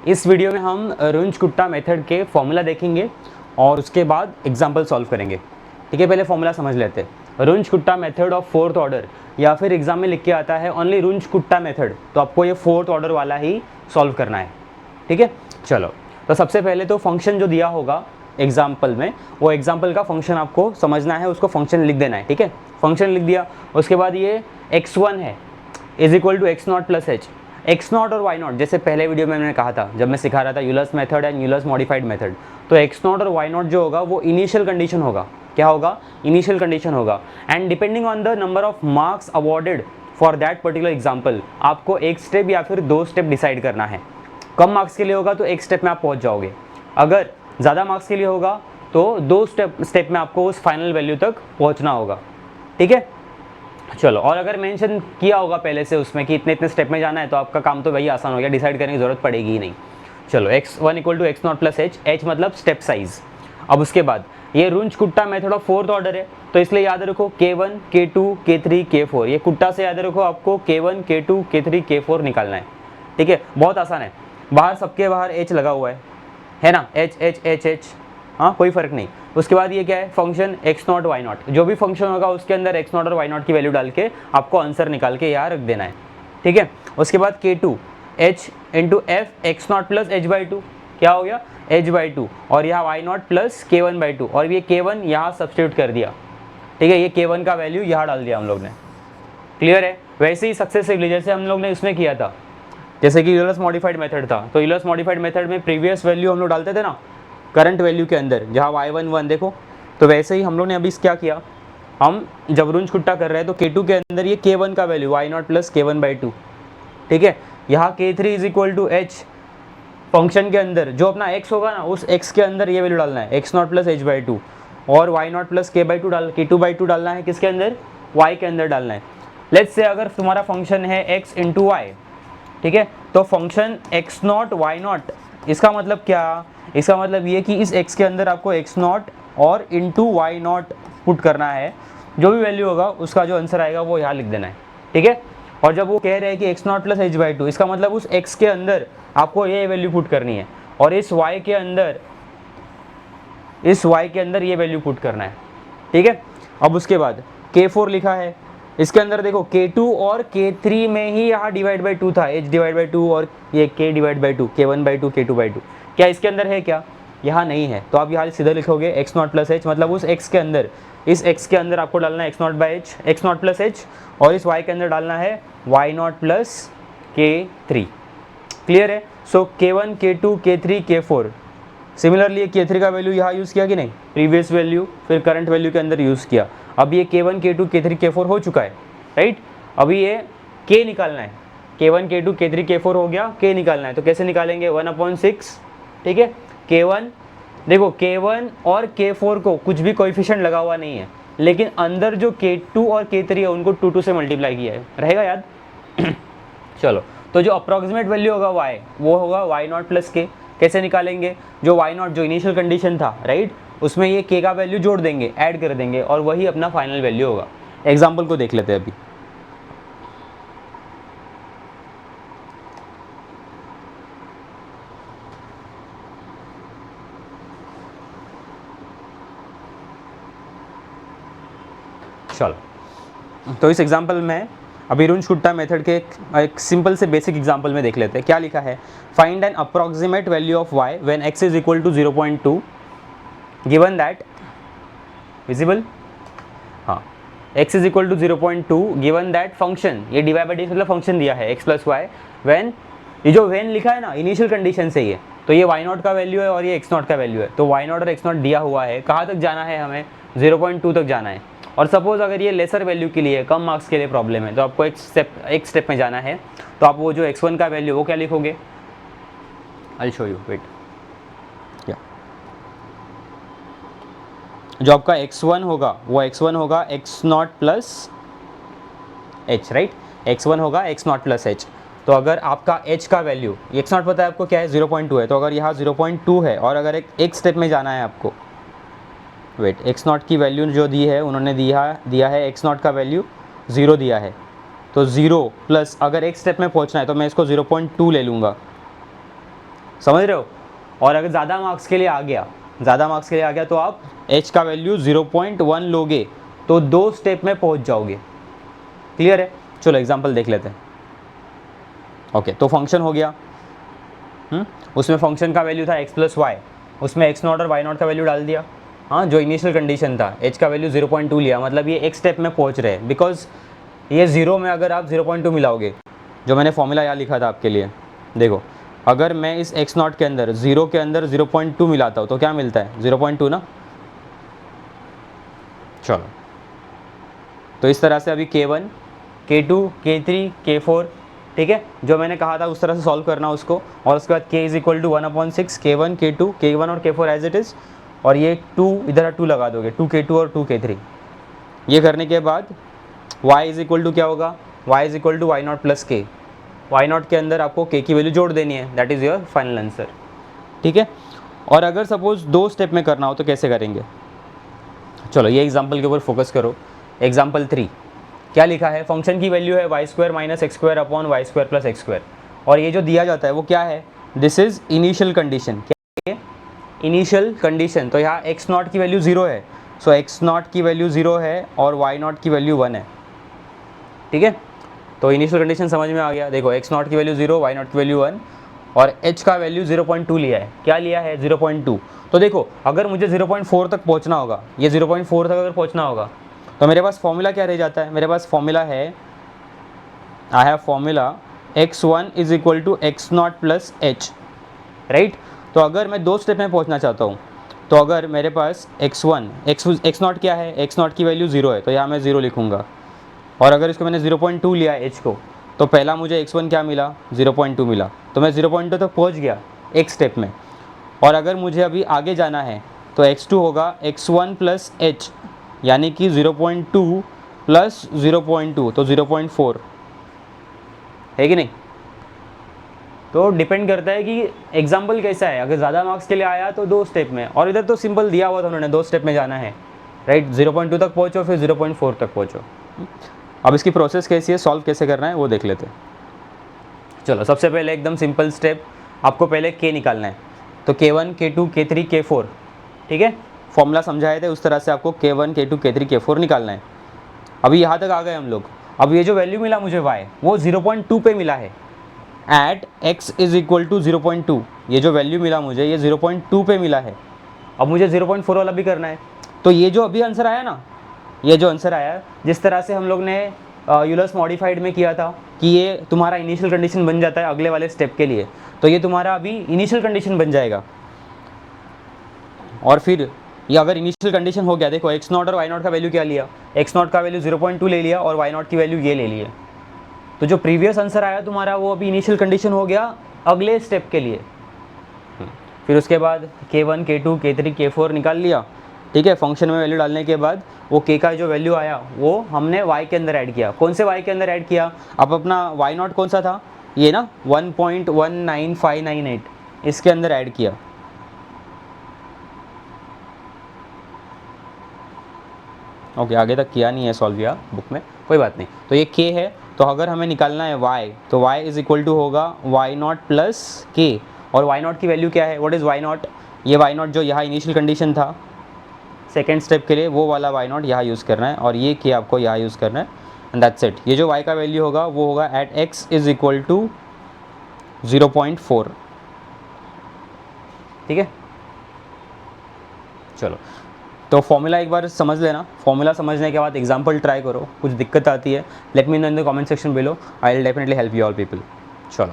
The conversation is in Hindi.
इस वीडियो में हम रुंज-कुट्टा मेथड के फॉर्मूला देखेंगे और उसके बाद एग्जाम्पल सॉल्व करेंगे। ठीक है, पहले फॉर्मूला समझ लेते हैं। रुंज-कुट्टा मेथड ऑफ फोर्थ ऑर्डर, या फिर एग्जाम में लिख के आता है ओनली रुंज-कुट्टा मेथड, तो आपको ये फोर्थ ऑर्डर वाला ही सॉल्व करना है। ठीक है, चलो। तो सबसे पहले तो फंक्शन जो दिया होगा एग्जाम्पल में, वो एग्जाम्पल का फंक्शन आपको समझना है, उसको फंक्शन लिख देना है। ठीक है, फंक्शन लिख दिया, उसके बाद ये x1 है is equal to x naught plus h. X naught और वाई नॉट, जैसे पहले वीडियो में मैंने कहा था जब मैं सिखा रहा था Euler's method and Euler's modified method, तो एक्स नॉट और वाई नॉट जो होगा वो इनिशियल कंडीशन होगा। क्या होगा? इनिशियल कंडीशन होगा। And depending on the number of marks awarded for that particular example, आपको एक स्टेप या फिर दो स्टेप डिसाइड करना है। कम मार्क्स के लिए होगा तो एक स्टेप में आप पहुंच जाओगे, अगर ज़्यादा मार्क्स के लिए होगा तो दो स्टेप में आपको उस फाइनल वैल्यू तक पहुंचना होगा। ठीक है, चलो। और अगर मेंशन किया होगा पहले से उसमें कि इतने इतने स्टेप में जाना है, तो आपका काम तो वही आसान हो गया, डिसाइड करने की जरूरत पड़ेगी ही नहीं। चलो, x1 equal to x naught plus h, h मतलब स्टेप साइज। अब उसके बाद ये Runge Kutta method of fourth order है, तो इसलिए याद रखो K1 K2 K3 K4, ये कुट्टा से याद रखो आपको K1 K2 K3 K4 निकालना है। ठीक है, बहुत आसान है। बाहर सबके बाहर h लगा हुआ है ना, h h h h, हाँ कोई फर्क नहीं। उसके बाद ये क्या है? Function x naught y naught, जो भी फंक्शन होगा उसके अंदर एक्स नॉट और वाई नॉट की वैल्यू डाल के आपको आंसर निकाल के यहाँ रख देना है। ठीक है, उसके बाद K2 h into f x naught plus h by two, क्या हो गया? एच बाई टू, और यहाँ y naught plus K1 by two, और ये K1 यहाँ सब्सटीट्यूट कर दिया। ठीक है, ये K1 का वैल्यू यहाँ डाल दिया हम लोग ने। क्लियर है? वैसे ही सक्सेसिवली जैसे हम लोग ने इसमें किया था, जैसे कि यूलर्स मॉडिफाइड मेथड था, तो यूलर्स मॉडिफाइड मेथड में प्रीवियस वैल्यू हम लोग डालते थे ना करंट वैल्यू के अंदर, जहाँ y1 1 देखो, तो वैसे ही हम लोग ने अभी क्या किया, हम जब रुंज-कुट्टा कर रहे हैं तो K2 के अंदर ये K1 का value y naught plus K1 by two. ठीक है, यहाँ K3 is equal to h, function के अंदर जो अपना x होगा ना, उस x के अंदर ये वैल्यू डालना है, x naught plus h by two, और वाई नॉट प्लस के by two K2 by two डालना है, किसके अंदर? y के अंदर डालना है। लेट्स से अगर तुम्हारा फंक्शन है x इंटू वाई, ठीक है, तो function x naught y naught, इसका मतलब क्या? इसका मतलब ये कि इस x के अंदर आपको x नॉट और इंटू वाई नॉट पुट करना है, जो भी वैल्यू होगा उसका जो आंसर आएगा वो यहाँ लिख देना है। ठीक है, और जब वो कह रहे हैं कि x naught plus h by to, इसका मतलब उस x के अंदर आपको ये वैल्यू पुट करनी है, और इस y के अंदर ये वैल्यू पुट करना है। ठीक है, अब उसके बाद K4 लिखा है, इसके अंदर देखो K2 और K3 में ही यहाँ डिवाइड बाई टू था, h डिवाइड बाई टू, और ये K divide by two, K1 by to K2 by two, क्या इसके अंदर है? क्या यहाँ नहीं है, तो आप यहाँ सीधा लिखोगे एक्स नॉट प्लस एच, मतलब उस x के अंदर, इस x के अंदर आपको डालना है x not by H, x naught plus H, और इस y के अंदर डालना है Y naught plus K3। Clear है? सो K1 K2 K3 K4, similarly K3 का वैल्यू यहाँ यूज़ किया कि नहीं, प्रीवियस वैल्यू फिर करंट वैल्यू के अंदर यूज़ किया। अब ये K1 K2 K3 K4 हो चुका है, राइट? अभी ये K निकालना है, K1 K2 K3 K4 हो गया, K निकालना है, तो कैसे निकालेंगे? 1/6। ठीक है, K1 देखो, K1 और K4 को कुछ भी कोएफिशिएंट लगा हुआ नहीं है, लेकिन अंदर जो K2 और K3 है उनको 2 से मल्टीप्लाई किया है, रहेगा याद? चलो, तो जो अप्रॉक्सीमेट वैल्यू होगा y, वो होगा वाई नॉट प्लस के। कैसे निकालेंगे? जो वाई नॉट जो इनिशियल कंडीशन था, राइट, उसमें ये k का वैल्यू जोड़ देंगे, ऐड कर देंगे, और वही अपना फाइनल वैल्यू होगा। एग्जाम्पल को देख लेते हैं अभी। चलो, तो इस एग्जाम्पल में अभी रुंज-कुट्टा मेथड के एक सिंपल से बेसिक एग्जाम्पल में देख लेते हैं। क्या लिखा है? Find an approximate value of y when x is equal to 0.2 given that, visible, हाँ, x is equal to 0.2 given that function, ये डिवाइड बाई डी मतलब फंक्शन दिया है x प्लस वाई, व्हेन, ये जो व्हेन लिखा है ना इनिशियल कंडीशन से, ये तो ये y नॉट का वैल्यू है और ये x नॉट का वैल्यू है, तो y नॉट और x नॉट दिया हुआ है, कहाँ तक जाना है हमें? 0.2 तक जाना है। और सपोज अगर ये लेसर वैल्यू के लिए, कम मार्क्स के लिए प्रॉब्लम है, तो आपको एक स्टेप में जाना है, तो आप वो जो x1 का वैल्यू वो क्या लिखोगे? आई शो यू, वेट, जो आपका x1 होगा वो x1 होगा x not plus h, right, x1 होगा x नॉट प्लस h। तो अगर आपका h का वैल्यू, x नॉट पता है आपको क्या है? 0.2 है, तो अगर यहाँ 0.2 है और अगर एक स्टेप में जाना है आपको, वेट, एक्स नॉट की वैल्यू जो दी है उन्होंने दिया है एक्स नॉट का वैल्यू 0 दिया है, तो 0 प्लस अगर एक स्टेप में पहुंचना है तो मैं इसको 0.2 ले लूँगा, समझ रहे हो। और अगर ज़्यादा मार्क्स के लिए आ गया तो आप h का वैल्यू 0.1 लोगे तो 2 स्टेप में पहुंच जाओगे। क्लियर है। चलो एग्जांपल देख लेते हैं। ओके, तो फंक्शन हो गया, उसमें फंक्शन का वैल्यू था x प्लस वाई, उसमें x नॉट और y नॉट का वैल्यू डाल दिया। हाँ, जो इनिशियल कंडीशन था h का वैल्यू 0.2 लिया, मतलब ये एक स्टेप में पहुंच रहे हैं। बिकॉज ये 0 में अगर आप 0.2 मिलाओगे, जो मैंने फॉर्मूला यहाँ लिखा था आपके लिए, देखो अगर मैं इस x नॉट के अंदर 0 के अंदर 0.2 मिलाता हूँ तो क्या मिलता है, 0.2 ना। चलो, तो इस तरह से अभी K1, K2, K3, K4, ठीक है, जो मैंने कहा था उस तरह से सॉल्व करना उसको। और उसके बाद k is equal to 1/6 K1, K2, K1 और K4 एज इट इज़, और ये 2 इधर 2 लगा दोगे, 2K2 और 2K3। ये करने के बाद y इज इक्वल टू क्या होगा, y is equal to y naught plus k. Y naught के अंदर आपको k की वैल्यू जोड़ देनी है, that is your final answer. ठीक है। और अगर सपोज 2 स्टेप में करना हो तो कैसे करेंगे। चलो ये एग्जाम्पल के ऊपर फोकस करो। एग्जाम्पल 3 क्या लिखा है, फंक्शन की वैल्यू है y square minus x square upon y square plus x square, और ये जो दिया जाता है वो क्या है, दिस इज इनिशियल कंडीशन। क्या है, इनिशियल कंडीशन। तो यहाँ एक्स नॉट की वैल्यू 0 है, सो एक्स नॉट की वैल्यू 0 है और वाई नॉट की वैल्यू 1 है। ठीक है, तो इनिशियल कंडीशन समझ में आ गया। देखो एक्स नॉट की वैल्यू 0, वाई नॉट की वैल्यू 1, और h का वैल्यू 0.2 लिया है। क्या लिया है, 0.2। तो देखो अगर मुझे 0.4 तक पहुंचना होगा, ये 0.4 तक अगर पहुंचना होगा, तो मेरे पास फॉर्मूला क्या रह जाता है, मेरे पास फॉर्मूला है, I have formula x1 is equal to x naught plus h, right. तो अगर मैं 2 स्टेप में पहुंचना चाहता हूँ, तो अगर मेरे पास x नॉट क्या है, x नॉट की वैल्यू 0 है, तो यहाँ मैं 0 लिखूँगा। और अगर इसको मैंने 0.2 लिया है h को, तो पहला मुझे x1 क्या मिला, 0.2 मिला, तो मैं 0.2 तक पहुंच गया एक स्टेप में। और अगर मुझे अभी आगे जाना है तो x2 होगा x1 प्लस एच, यानी कि 0.2 प्लस 0.2 तो 0.4 है कि नहीं। तो डिपेंड करता है कि एग्जाम्पल कैसा है। अगर ज़्यादा मार्क्स के लिए आया तो 2 स्टेप में, और इधर तो सिंपल दिया हुआ था उन्होंने, 2 स्टेप में जाना है, राइट। 0.2 तक पहुँचो फिर 0.4 तक पहुँचो। अब इसकी प्रोसेस कैसी है, सॉल्व कैसे करना है वो देख लेते हैं। चलो सबसे पहले एकदम सिंपल स्टेप, आपको पहले k निकालना है। तो K1, K2, K3, K4, ठीक है, फॉर्मूला समझाए थे उस तरह से आपको K1, K2, K3, K4 निकालना है। अभी यहाँ तक आ गए हम लोग। अब ये जो वैल्यू मिला मुझे y, वो 0.2 पे मिला है, at x is equal to 0.2। ये जो वैल्यू मिला मुझे, ये 0.2 पे मिला है। अब मुझे 0.4 वाला भी करना है। तो ये जो अभी आंसर आया ना, ये जो आंसर आया, जिस तरह से हम लोग ने यूलर्स मॉडिफाइड में किया था कि ये तुम्हारा इनिशियल कंडीशन बन जाता है अगले वाले स्टेप के लिए, तो ये तुम्हारा अभी इनिशियल कंडीशन बन जाएगा। और फिर ये अगर इनिशियल कंडीशन हो गया, देखो एक्स नॉट और वाई नॉट का वैल्यू क्या लिया, एक्स नॉट का वैल्यू 0.2 ले लिया और वाई नॉट की वैल्यू ये ले ली है। तो जो प्रीवियस आंसर आया तुम्हारा वो अभी इनिशियल कंडीशन हो गया अगले स्टेप के लिए। फिर उसके बाद K1, K2, K3, K4 निकाल लिया। ठीक है, फंक्शन में वैल्यू डालने के बाद वो k का जो वैल्यू आया वो हमने y के अंदर ऐड किया। कौन से y के अंदर ऐड किया, अब अपना y नॉट कौन सा था, ये ना 1.19598, इसके अंदर ऐड किया। ओके, आगे तक किया नहीं है सॉल्व या बुक में, कोई बात नहीं। तो ये k है, तो अगर हमें निकालना है y, तो y इज इक्वल टू होगा वाई नॉट प्लस k। और वाई नॉट की वैल्यू क्या है, व्हाट इज़ वाई नॉट, ये वाई नॉट जो यहाँ इनिशियल कंडीशन था सेकेंड स्टेप के लिए, वो वाला वाई नॉट यहाँ यूज़ करना है, और ये k आपको यहाँ यूज़ करना है, एंड दैट्स इट। ये जो y का वैल्यू होगा वो होगा at x is equal to 0.4। ठीक है, चलो तो फॉर्मूला एक बार समझ लेना। फॉर्मूला समझने के बाद एग्जाम्पल ट्राई करो, कुछ दिक्कत आती है let me know in the comment section below, I will definitely help you all people. चलो।